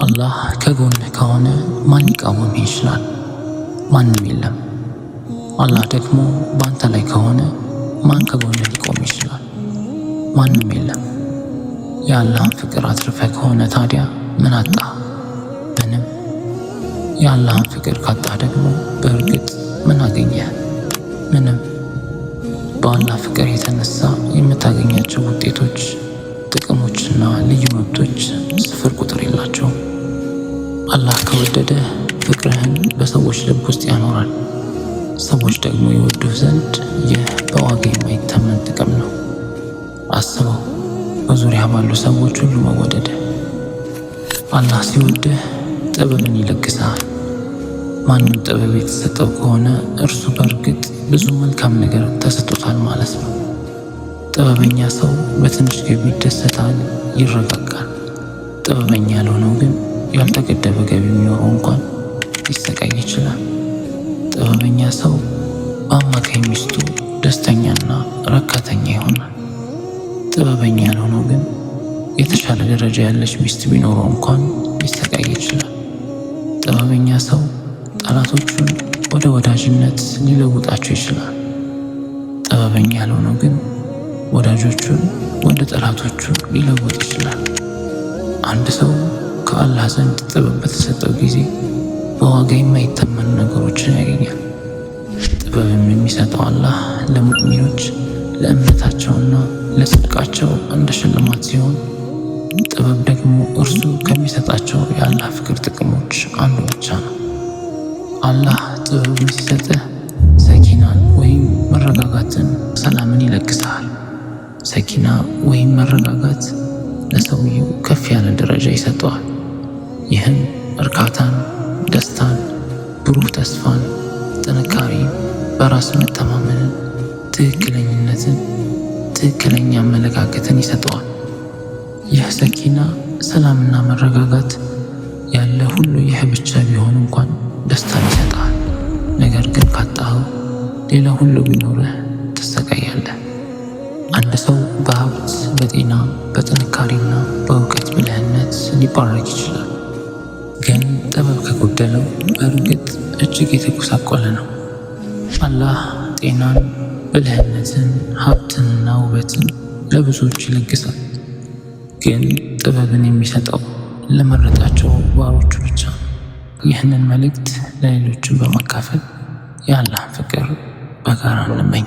አላህ ከጎንህ ከሆነ ማን ሊቃወምህ ይችላል? ማንም የለም። አላህ ደግሞ በአንተ ላይ ከሆነ ማን ከጎንህ ሊቆም ይችላል? ማንም የለም። የአላህን ፍቅር አትርፈህ ከሆነ ታዲያ ምን አጣህ? ምንም። የአላህን ፍቅር ካጣህ ደግሞ በእርግጥ ምን አገኘህ? ምንም። በአላህ ፍቅር የተነሳ የምታገኛቸው ውጤቶች፣ ጥቅሞችና ልዩ መብቶች ስፍር ቁጥር የላቸውም። አላህ ከወደደ ፍቅርህን በሰዎች ልብ ውስጥ ያኖራል። ሰዎች ደግሞ ይወዱህ ዘንድ ይህ በዋጋ የማይተመን ጥቅም ነው። አስበው፣ በዙሪያ ባሉ ሰዎች ሁሉ መወደድህ። አላህ ሲወድህ ጥበብን ይለግስሃል። ማንም ጥበብ የተሰጠው ከሆነ እርሱ በእርግጥ ብዙ መልካም ነገር ተሰጥቶታል ማለት ነው። ጥበበኛ ሰው በትንሽ ገቢ ይደሰታል፣ ይረጋጋል። ጥበበኛ ያልሆነው ግን ያልተገደበ ገቢ የሚኖረው እንኳን ሊሰቃይ ይችላል። ጥበበኛ ሰው በአማካይ ሚስቱ ደስተኛና ረካተኛ ይሆናል። ጥበበኛ ያልሆነው ግን የተሻለ ደረጃ ያለች ሚስት ቢኖረው እንኳን ሊሰቃይ ይችላል። ጥበበኛ ሰው ጠላቶቹን ወደ ወዳጅነት ሊለውጣቸው ይችላል። ጥበበኛ ያልሆነው ግን ወዳጆቹን ወደ ጠላቶቹ ሊለውጥ ይችላል። አንድ ሰው ከአላህ ዘንድ ጥበብ በተሰጠው ጊዜ በዋጋ የማይተመኑ ነገሮችን ያገኛል። ጥበብም የሚሰጠው አላህ ለሙእሚኖች ለእምነታቸውና ለጽድቃቸው እንደ ሽልማት ሲሆን፣ ጥበብ ደግሞ እርሱ ከሚሰጣቸው የአላህ ፍቅር ጥቅሞች አንዱ ብቻ ነው። አላህ ጥበብን ሲሰጥህ ሰኪናን ወይም መረጋጋትን፣ ሰላምን ይለግስሃል። ሰኪና ወይም መረጋጋት ለሰውየው ከፍ ያለ ደረጃ ይሰጠዋል። ይህም እርካታን፣ ደስታን፣ ብሩህ ተስፋን፣ ጥንካሬ፣ በራስ መተማመንን፣ ትክክለኝነትን፣ ትክክለኛ አመለካከትን ይሰጠዋል። ይህ ሰኪና፣ ሰላምና መረጋጋት ያለ ሁሉ ይህ ብቻ ቢሆን እንኳን ደስታን ይሰጣል። ነገር ግን ካጣኸው ሌላ ሁሉ ቢኖርህ ትሰቃያለህ። አንድ ሰው በሀብት፣ በጤና፣ በጥንካሬና በእውቀት ብልህነት ሊባረክ ይችላል። ግን ጥበብ ከጎደለው በእርግጥ እጅግ የተጎሳቆለ ነው። አላህ ጤናን፣ ብልህነትን፣ ሀብትንና ውበትን ለብዙዎች ይለግሳል። ግን ጥበብን የሚሰጠው ለመረጣቸው ባሮቹ ብቻ ነው። ይህንን መልእክት ለሌሎችን በማካፈል የአላህን ፍቅር በጋራ እንመኝ።